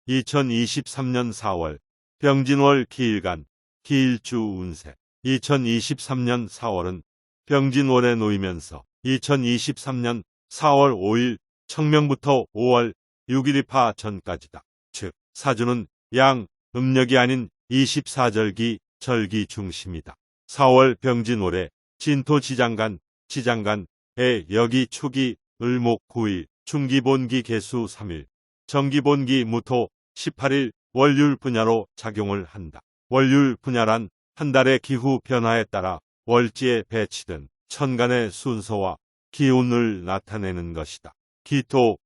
2023년 4월 병진월 기일간 기일주 운세. 2023년 4월은 병진월에 놓이면서 2023년 4월 5일 청명부터 5월 6일입하 전까지다. 즉 사주는 양 음력이 아닌 24절기 절기 중심이다. 4월 병진월에 진토지장간 지장간에 여기 초기 을목 9일 중기본기 개수 3일 정기본기 무토 18일 월율 분야로 작용을 한다. 월율 분야란 한 달의 기후 변화에 따라 월지에 배치된 천간의 순서와 기운을 나타내는 것이다. 기토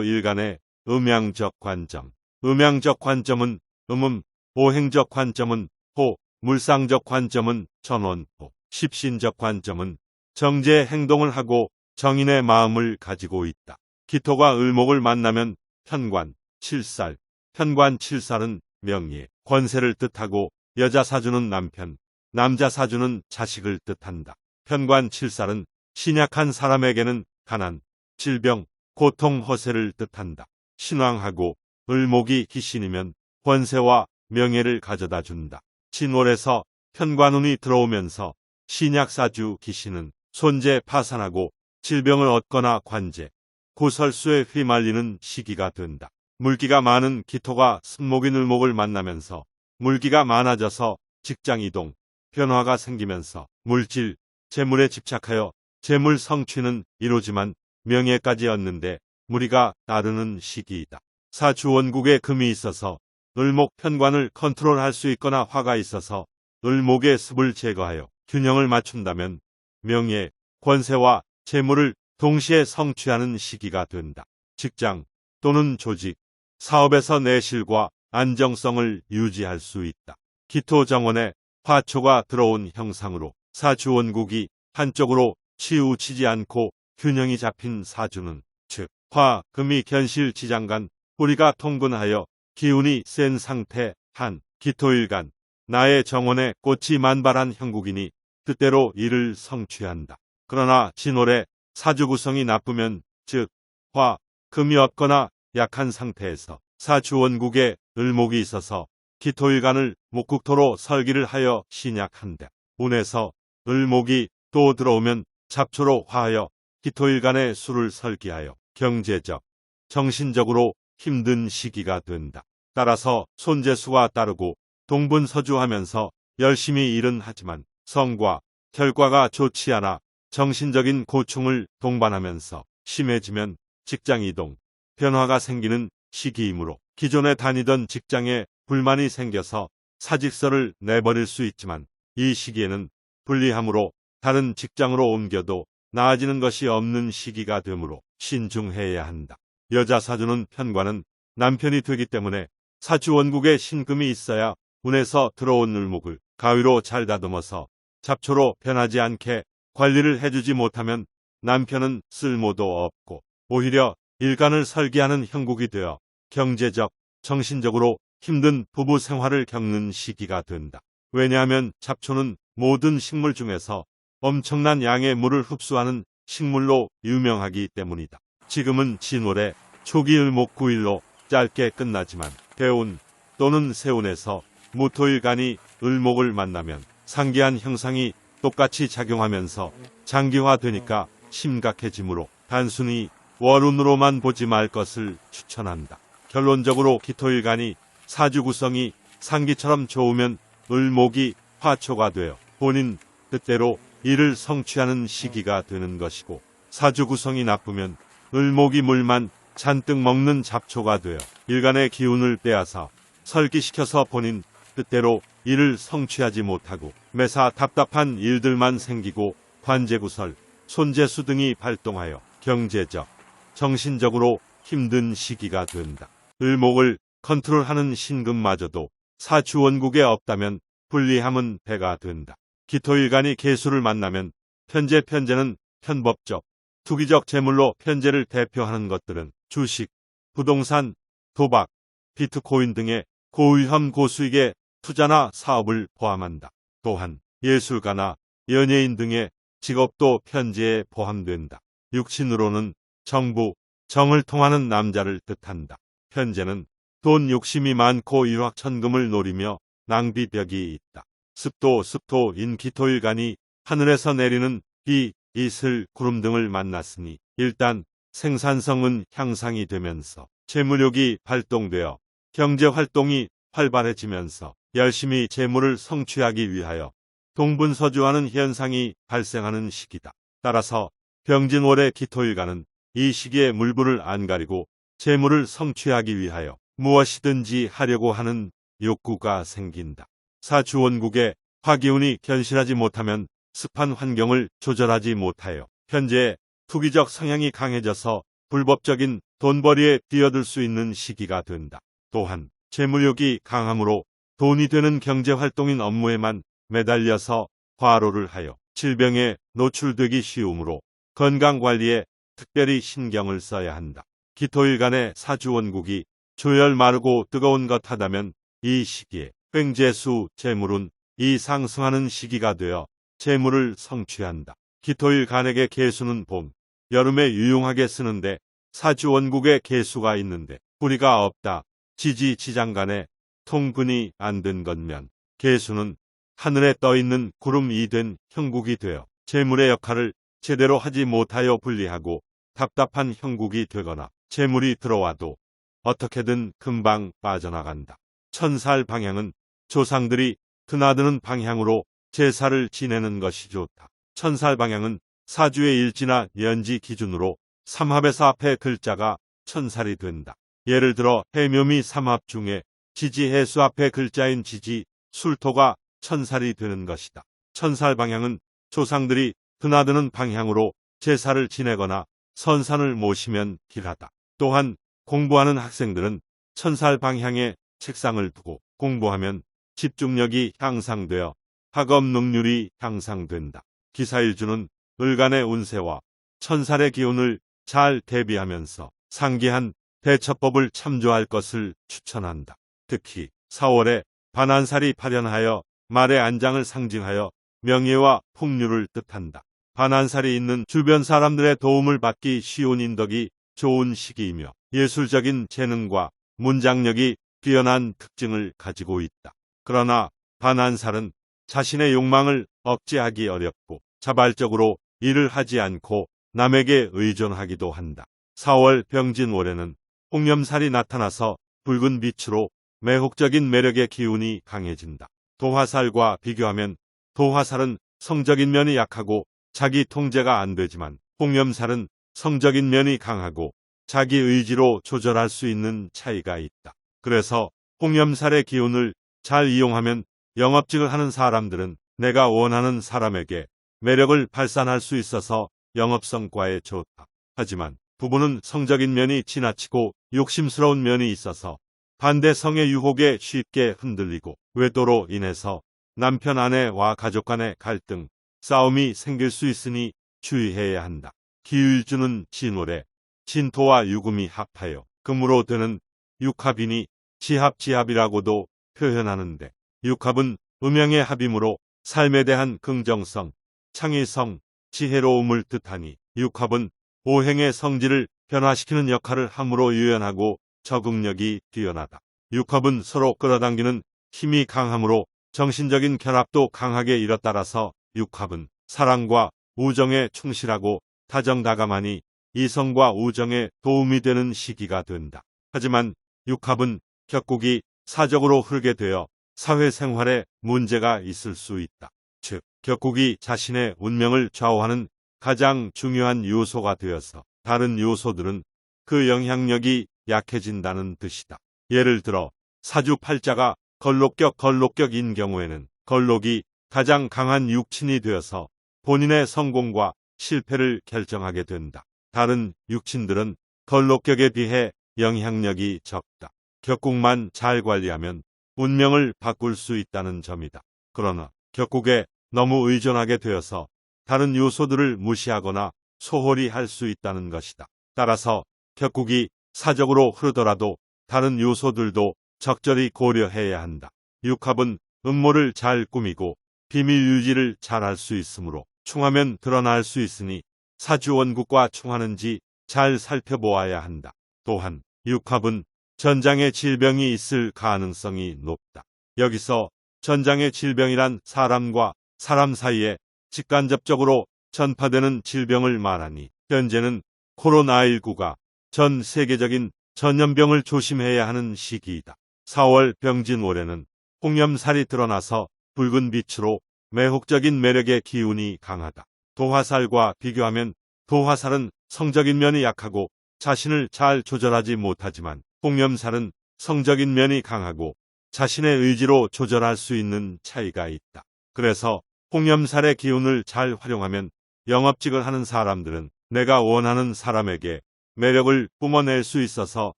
일간의 음양적 관점. 음양적 관점은 음음, 오행적 관점은 호, 물상적 관점은 전원호, 십신적 관점은 정제 행동을 하고 정인의 마음을 가지고 있다. 기토가 을목을 만나면 편관, 칠살. 편관 칠살은 명예, 권세를 뜻하고 여자 사주는 남편, 남자 사주는 자식을 뜻한다. 편관 칠살은 신약한 사람에게는 가난, 질병, 고통, 허세를 뜻한다. 신왕하고 을목이 기신이면 권세와 명예를 가져다 준다. 진월에서 편관운이 들어오면서 신약사주 기신은 손재 파산하고 질병을 얻거나 관재, 고설수에 휘말리는 시기가 된다. 물기가 많은 기토가 승목인 을목을 만나면서 물기가 많아져서 직장이동, 변화가 생기면서 물질, 재물에 집착하여 재물 성취는 이루지만 명예까지 얻는데 무리가 따르는 시기이다. 사주원국에 금이 있어서 을목 편관을 컨트롤할 수 있거나 화가 있어서 을목의 습을 제거하여 균형을 맞춘다면 명예, 권세와 재물을 동시에 성취하는 시기가 된다. 직장 또는 조직, 사업에서 내실과 안정성을 유지할 수 있다. 기토정원에 화초가 들어온 형상으로 사주원국이 한쪽으로 치우치지 않고 균형이 잡힌 사주는 즉 화, 금이 견실 지장간 뿌리가 통근하여 기운이 센 상태 한 기토일간 나의 정원에 꽃이 만발한 형국이니 뜻대로 이를 성취한다. 그러나 진월에 사주 구성이 나쁘면 즉 화, 금이 없거나 약한 상태에서 사주원국에 을목이 있어서 기토일간을 목국토로 설기를 하여 신약한다. 운에서 을목이 또 들어오면 잡초로 화하여 기토일간의 수를 설기하여 경제적, 정신적으로 힘든 시기가 된다. 따라서 손재수가 따르고 동분서주하면서 열심히 일은 하지만 성과, 결과가 좋지 않아 정신적인 고충을 동반하면서 심해지면 직장이동, 변화가 생기는 시기이므로 기존에 다니던 직장에 불만이 생겨서 사직서를 내버릴 수 있지만 이 시기에는 불리함으로 다른 직장으로 옮겨도 나아지는 것이 없는 시기가 되므로 신중해야 한다. 여자 사주는 편관은 남편이 되기 때문에 사주원국에 신금이 있어야 운에서 들어온 을목을 가위로 잘 다듬어서 잡초로 변하지 않게 관리를 해주지 못하면 남편은 쓸모도 없고 오히려 일간을 설계하는 형국이 되어 경제적, 정신적으로 힘든 부부 생활을 겪는 시기가 된다. 왜냐하면 잡초는 모든 식물 중에서 엄청난 양의 물을 흡수하는 식물로 유명하기 때문이다. 지금은 진월에 초기 을목 9일로 짧게 끝나지만 대운 또는 세운에서 무토일간이 을목을 만나면 상기한 형상이 똑같이 작용하면서 장기화되니까 심각해지므로 단순히 월운으로만 보지 말 것을 추천한다. 결론적으로 기토일간이 사주 구성이 상기처럼 좋으면 을목이 화초가 되어 본인 뜻대로 일을 성취하는 시기가 되는 것이고 사주 구성이 나쁘면 을목이 물만 잔뜩 먹는 잡초가 되어 일간의 기운을 빼앗아 설기시켜서 본인 뜻대로 일을 성취하지 못하고 매사 답답한 일들만 생기고 관제구설, 손재수 등이 발동하여 경제적, 정신적으로 힘든 시기가 된다. 을목을 컨트롤하는 신금마저도 사주원국에 없다면 불리함은 배가 된다. 기토일간이 계수를 만나면 편제는 편법적, 투기적 재물로 편제를 대표하는 것들은 주식, 부동산, 도박, 비트코인 등의 고위험 고수익의 투자나 사업을 포함한다. 또한 예술가나 연예인 등의 직업도 편제에 포함된다. 육신으로는 정부, 정을 통하는 남자를 뜻한다. 편제는 돈 욕심이 많고 일확천금을 노리며 낭비벽이 있다. 습도인 기토일간이 하늘에서 내리는 비, 이슬, 구름 등을 만났으니 일단 생산성은 향상이 되면서 재무력이 발동되어 경제활동이 활발해지면서 열심히 재물을 성취하기 위하여 동분서주하는 현상이 발생하는 시기다. 따라서 병진월의 기토일간은 이 시기에 물불을 안 가리고 재물을 성취하기 위하여 무엇이든지 하려고 하는 욕구가 생긴다. 사주원국의 화기운이 견실하지 못하면 습한 환경을 조절하지 못하여 현재의 투기적 성향이 강해져서 불법적인 돈벌이에 뛰어들 수 있는 시기가 된다. 또한 재물욕이 강함으로 돈이 되는 경제활동인 업무에만 매달려서 과로를 하여 질병에 노출되기 쉬우므로 건강관리에 특별히 신경을 써야 한다. 기토일간의 사주원국이 조열 마르고 뜨거운 것 하다면 이 시기에 횡재수 재물운 이 상승하는 시기가 되어 재물을 성취한다. 기토일간에게 계수는 봄, 여름에 유용하게 쓰는데 사주원국에 계수가 있는데 뿌리가 없다. 지지지장간에 통근이 안 된 것면 계수는 하늘에 떠있는 구름이 된 형국이 되어 재물의 역할을 제대로 하지 못하여 불리하고 답답한 형국이 되거나 재물이 들어와도 어떻게든 금방 빠져나간다. 천살 방향은 조상들이 드나드는 방향으로 제사를 지내는 것이 좋다. 천살 방향은 사주의 일지나 연지 기준으로 삼합에서 앞에 글자가 천살이 된다. 예를 들어 해묘미 삼합 중에 지지해수 앞에 글자인 지지, 술토가 천살이 되는 것이다. 천살 방향은 조상들이 드나드는 방향으로 제사를 지내거나 선산을 모시면 길하다. 또한 공부하는 학생들은 천살 방향에 책상을 두고 공부하면 집중력이 향상되어 학업 능률이 향상된다. 기사일주는 을간의 운세와 천살의 기운을 잘 대비하면서 상기한 대처법을 참조할 것을 추천한다. 특히 4월에 반한살이 발현하여 말의 안장을 상징하여 명예와 풍류를 뜻한다. 반한살이 있는 주변 사람들의 도움을 받기 쉬운 인덕이 좋은 시기이며 예술적인 재능과 문장력이 뛰어난 특징을 가지고 있다. 그러나 반한살은 자신의 욕망을 억제하기 어렵고 자발적으로 일을 하지 않고 남에게 의존하기도 한다. 4월 병진월에는 홍염살이 나타나서 붉은 빛으로 매혹적인 매력의 기운이 강해진다. 도화살과 비교하면 도화살은 성적인 면이 약하고 자기 통제가 안 되지만 홍염살은 성적인 면이 강하고 자기 의지로 조절할 수 있는 차이가 있다. 그래서 홍염살의 기운을 잘 이용하면 영업직을 하는 사람들은 내가 원하는 사람에게 매력을 발산할 수 있어서 영업성과에 좋다. 하지만 부부는 성적인 면이 지나치고 욕심스러운 면이 있어서 반대성의 유혹에 쉽게 흔들리고 외도로 인해서 남편 아내와 가족 간의 갈등, 싸움이 생길 수 있으니 주의해야 한다. 기일주는 진월에 진토와 유금이 합하여 금으로 되는 육합이니 지합이라고도 표현하는데 육합은 음양의 합이므로 삶에 대한 긍정성, 창의성, 지혜로움을 뜻하니 육합은 오행의 성질을 변화시키는 역할을 함으로 유연하고 적응력이 뛰어나다. 육합은 서로 끌어당기는 힘이 강하므로 정신적인 결합도 강하게 이뤄따라서 육합은 사랑과 우정에 충실하고 다정다감하니 이성과 우정에 도움이 되는 시기가 된다. 하지만 육합은 격국이 사적으로 흐르게 되어 사회생활에 문제가 있을 수 있다. 즉, 격국이 자신의 운명을 좌우하는 가장 중요한 요소가 되어서 다른 요소들은 그 영향력이 약해진다는 뜻이다. 예를 들어 사주팔자가 걸록격인 경우에는 걸록이 가장 강한 육친이 되어서 본인의 성공과 실패를 결정하게 된다. 다른 육친들은 걸록격에 비해 영향력이 적다. 격국만 잘 관리하면 운명을 바꿀 수 있다는 점이다. 그러나 격국에 너무 의존하게 되어서 다른 요소들을 무시하거나 소홀히 할 수 있다는 것이다. 따라서 격국이 사적으로 흐르더라도 다른 요소들도 적절히 고려해야 한다. 육합은 음모를 잘 꾸미고 비밀 유지를 잘 할 수 있으므로 충하면 드러날 수 있으니 사주원국과 충하는지 잘 살펴보아야 한다. 또한 육합은 전장에 질병이 있을 가능성이 높다. 여기서 전장의 질병이란 사람과 사람 사이에 직간접적으로 전파되는 질병을 말하니 현재는 코로나19가 전 세계적인 전염병을 조심해야 하는 시기이다. 4월 병진월에는 홍염살이 드러나서 붉은 빛으로 매혹적인 매력의 기운이 강하다. 도화살과 비교하면 도화살은 성적인 면이 약하고 자신을 잘 조절하지 못하지만 홍염살은 성적인 면이 강하고 자신의 의지로 조절할 수 있는 차이가 있다. 그래서 홍염살의 기운을 잘 활용하면 영업직을 하는 사람들은 내가 원하는 사람에게 매력을 뿜어낼 수 있어서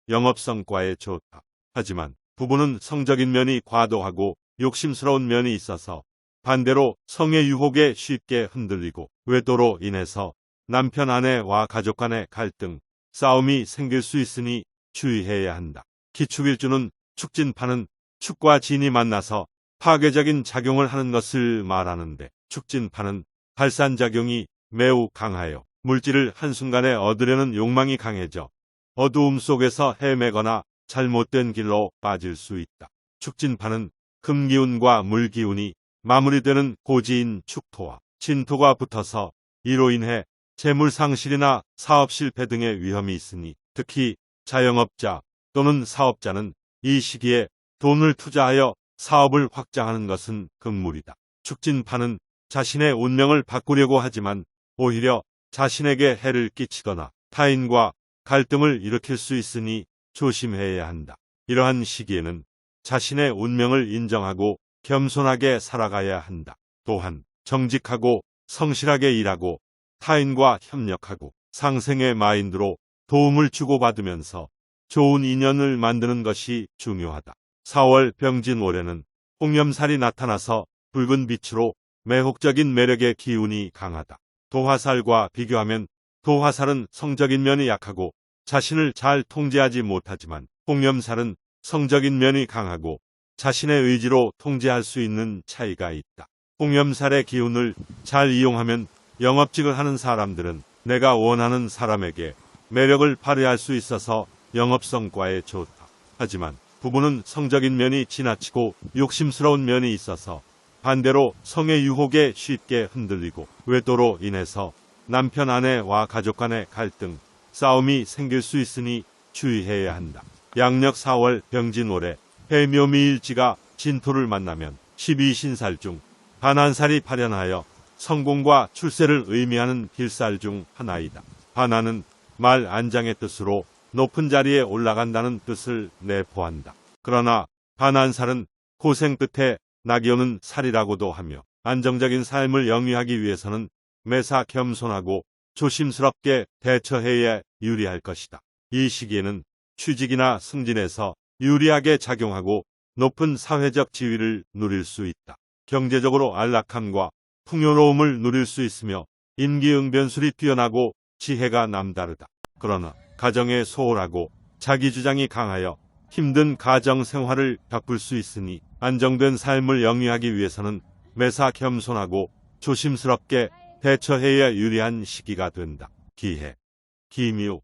영업성과에 좋다. 하지만 부부는 성적인 면이 과도하고 욕심스러운 면이 있어서 반대로 성의 유혹에 쉽게 흔들리고 외도로 인해서 남편 아내와 가족 간의 갈등, 싸움이 생길 수 있으니 주의해야 한다. 기축일주는 축진파는 축과 진이 만나서 파괴적인 작용을 하는 것을 말하는데 축진파는 발산작용이 매우 강하여 물질을 한순간에 얻으려는 욕망이 강해져 어두움 속에서 헤매거나 잘못된 길로 빠질 수 있다. 축진파는 금기운과 물기운이 마무리되는 고지인 축토와 진토가 붙어서 이로 인해 재물 상실이나 사업 실패 등의 위험이 있으니 특히 자영업자 또는 사업자는 이 시기에 돈을 투자하여 사업을 확장하는 것은 금물이다. 축진파는 자신의 운명을 바꾸려고 하지만 오히려 자신에게 해를 끼치거나 타인과 갈등을 일으킬 수 있으니 조심해야 한다. 이러한 시기에는 자신의 운명을 인정하고 겸손하게 살아가야 한다. 또한 정직하고 성실하게 일하고 타인과 협력하고 상생의 마인드로 도움을 주고받으면서 좋은 인연을 만드는 것이 중요하다. 4월 병진월에는 홍염살이 나타나서 붉은 빛으로 매혹적인 매력의 기운이 강하다. 도화살과 비교하면 도화살은 성적인 면이 약하고 자신을 잘 통제하지 못하지만 홍염살은 성적인 면이 강하고 자신의 의지로 통제할 수 있는 차이가 있다. 홍염살의 기운을 잘 이용하면 영업직을 하는 사람들은 내가 원하는 사람에게 매력을 발휘할 수 있어서 영업성과에 좋다. 하지만 부부는 성적인 면이 지나치고 욕심스러운 면이 있어서 반대로 성의 유혹에 쉽게 흔들리고 외도로 인해서 남편 아내와 가족 간의 갈등, 싸움이 생길 수 있으니 주의해야 한다. 양력 4월 병진월에 해묘미일지가 진토를 만나면 12신살 중 반한살이 발현하여 성공과 출세를 의미하는 필살 중 하나이다. 반한은 말 안장의 뜻으로 높은 자리에 올라간다는 뜻을 내포한다. 그러나 반한살은 고생 끝에 낙이 오는 살이라고도 하며 안정적인 삶을 영위하기 위해서는 매사 겸손하고 조심스럽게 대처해야 유리할 것이다. 이 시기에는 취직이나 승진에서 유리하게 작용하고 높은 사회적 지위를 누릴 수 있다. 경제적으로 안락함과 풍요로움을 누릴 수 있으며 임기응변술이 뛰어나고 지혜가 남다르다. 그러나 가정에 소홀하고 자기주장이 강하여 힘든 가정 생활을 겪을 수 있으니 안정된 삶을 영위하기 위해서는 매사 겸손하고 조심스럽게 대처해야 유리한 시기가 된다. 기해, 기묘,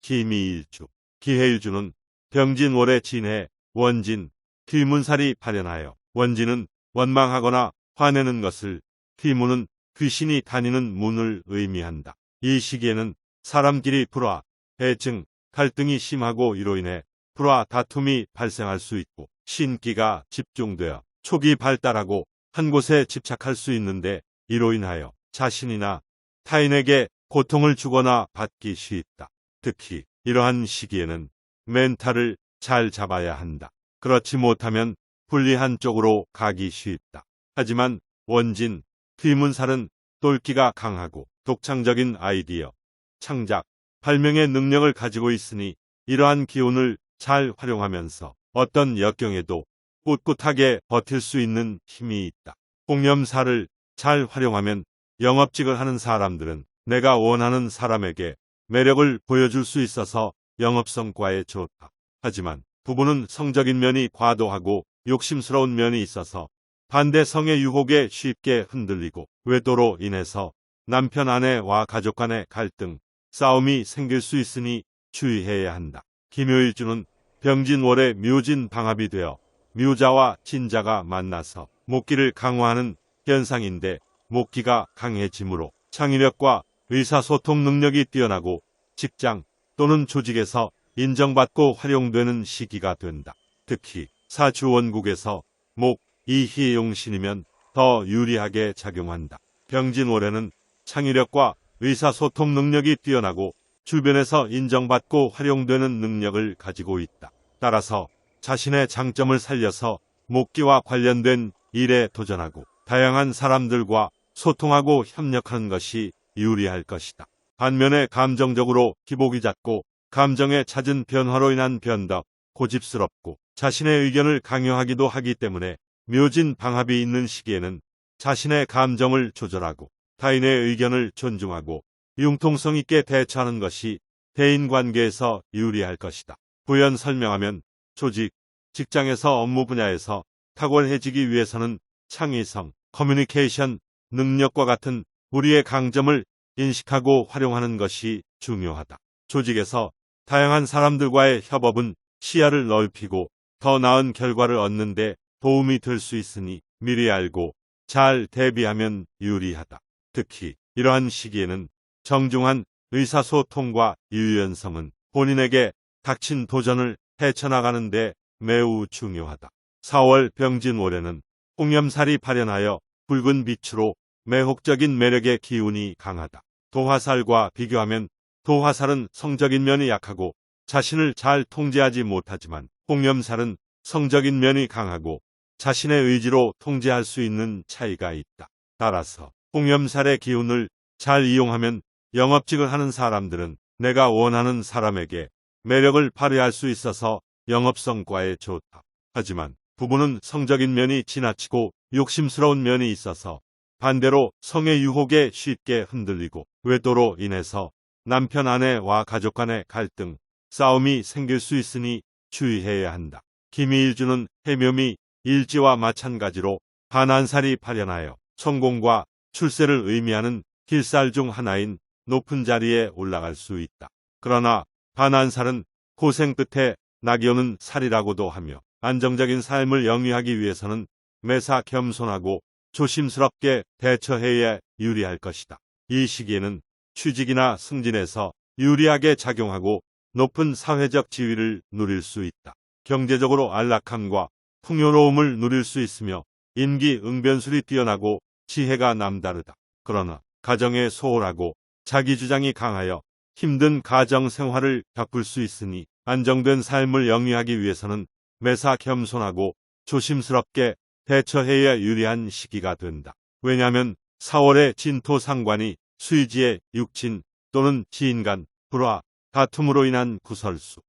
기미일주. 기해일주는 병진월에 진해, 원진, 귀문살이 발현하여 원진은 원망하거나 화내는 것을, 귀문은 귀신이 다니는 문을 의미한다. 이 시기에는 사람끼리 불화, 해증, 갈등이 심하고 이로 인해 불화 다툼이 발생할 수 있고 신기가 집중되어 촉이 발달하고 한 곳에 집착할 수 있는데 이로 인하여 자신이나 타인에게 고통을 주거나 받기 쉽다. 특히 이러한 시기에는 멘탈을 잘 잡아야 한다. 그렇지 못하면 불리한 쪽으로 가기 쉽다. 하지만 원진, 귀문살은 똘끼가 강하고 독창적인 아이디어, 창작, 발명의 능력을 가지고 있으니 이러한 기운을 잘 활용하면서 어떤 역경에도 꿋꿋하게 버틸 수 있는 힘이 있다. 홍염살을 잘 활용하면 영업직을 하는 사람들은 내가 원하는 사람에게 매력을 보여줄 수 있어서 영업성과에 좋다. 하지만 부부는 성적인 면이 과도하고 욕심스러운 면이 있어서 반대 성의 유혹에 쉽게 흔들리고 외도로 인해서 남편 아내와 가족 간의 갈등, 싸움이 생길 수 있으니 주의해야 한다. 기묘일주는 병진월의 묘진 방합이 되어 묘자와 진자가 만나서 목기를 강화하는 현상인데, 목기가 강해지므로 창의력과 의사소통 능력이 뛰어나고 직장 또는 조직에서 인정받고 활용되는 시기가 된다. 특히 사주원국에서 목, 이희용신이면 더 유리하게 작용한다. 병진월에는 창의력과 의사소통 능력이 뛰어나고 주변에서 인정받고 활용되는 능력을 가지고 있다. 따라서 자신의 장점을 살려서 목기와 관련된 일에 도전하고 다양한 사람들과 소통하고 협력하는 것이 유리할 것이다. 반면에 감정적으로 기복이 잦고 감정의 잦은 변화로 인한 변덕, 고집스럽고 자신의 의견을 강요하기도 하기 때문에 묘진 방합이 있는 시기에는 자신의 감정을 조절하고 타인의 의견을 존중하고 융통성 있게 대처하는 것이 대인관계에서 유리할 것이다. 부연 설명하면 조직, 직장에서 업무 분야에서 탁월해지기 위해서는 창의성, 커뮤니케이션, 능력과 같은 우리의 강점을 인식하고 활용하는 것이 중요하다. 조직에서 다양한 사람들과의 협업은 시야를 넓히고 더 나은 결과를 얻는 데 도움이 될 수 있으니 미리 알고 잘 대비하면 유리하다. 특히 이러한 시기에는 정중한 의사소통과 유연성은 본인에게 닥친 도전을 헤쳐나가는 데 매우 중요하다. 4월 병진월에는 홍염살이 발현하여 붉은 빛으로 매혹적인 매력의 기운이 강하다. 도화살과 비교하면 도화살은 성적인 면이 약하고 자신을 잘 통제하지 못하지만 홍염살은 성적인 면이 강하고 자신의 의지로 통제할 수 있는 차이가 있다. 따라서 홍염살의 기운을 잘 이용하면 영업직을 하는 사람들은 내가 원하는 사람에게 매력을 발휘할 수 있어서 영업성과에 좋다. 하지만 부부는 성적인 면이 지나치고 욕심스러운 면이 있어서 반대로 성의 유혹에 쉽게 흔들리고 외도로 인해서 남편 아내와 가족 간의 갈등, 싸움이 생길 수 있으니 주의해야 한다. 김이일주는 해묘미 일지와 마찬가지로 반한살이 발현하여 성공과 출세를 의미하는 길살 중 하나인 높은 자리에 올라갈 수 있다. 그러나 반한살은 고생 끝에 낙이 오는 살이라고도 하며 안정적인 삶을 영위하기 위해서는 매사 겸손하고 조심스럽게 대처해야 유리할 것이다. 이 시기에는 취직이나 승진에서 유리하게 작용하고 높은 사회적 지위를 누릴 수 있다. 경제적으로 안락함과 풍요로움을 누릴 수 있으며 임기응변술이 뛰어나고 지혜가 남다르다. 그러나 가정에 소홀하고 자기주장이 강하여 힘든 가정 생활을 겪을 수 있으니 안정된 삶을 영위하기 위해서는 매사 겸손하고 조심스럽게 대처해야 유리한 시기가 된다. 왜냐하면 4월에 진토상관이 수의지의 육진 또는 지인간, 불화, 다툼으로 인한 구설수,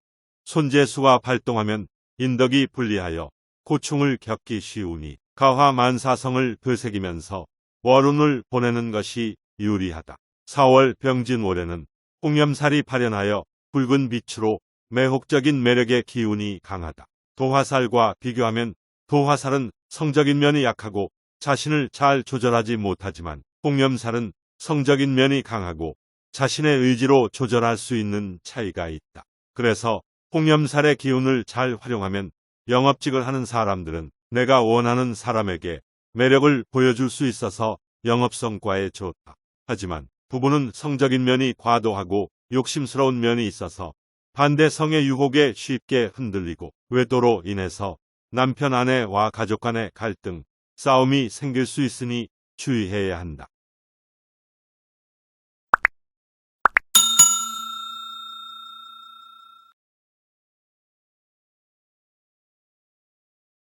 손재수가 발동하면 인덕이 불리하여 고충을 겪기 쉬우니 가화만사성을 되새기면서 월운을 보내는 것이 유리하다. 4월 병진월에는 홍염살이 발현하여 붉은 빛으로 매혹적인 매력의 기운이 강하다. 도화살과 비교하면 도화살은 성적인 면이 약하고 자신을 잘 조절하지 못하지만 홍염살은 성적인 면이 강하고 자신의 의지로 조절할 수 있는 차이가 있다. 그래서 홍염살의 기운을 잘 활용하면 영업직을 하는 사람들은 내가 원하는 사람에게 매력을 보여줄 수 있어서 영업성과에 좋다. 하지만 부부는 성적인 면이 과도하고 욕심스러운 면이 있어서 반대 성의 유혹에 쉽게 흔들리고 외도로 인해서 남편 아내와 가족 간의 갈등, 싸움이 생길 수 있으니 주의해야 한다.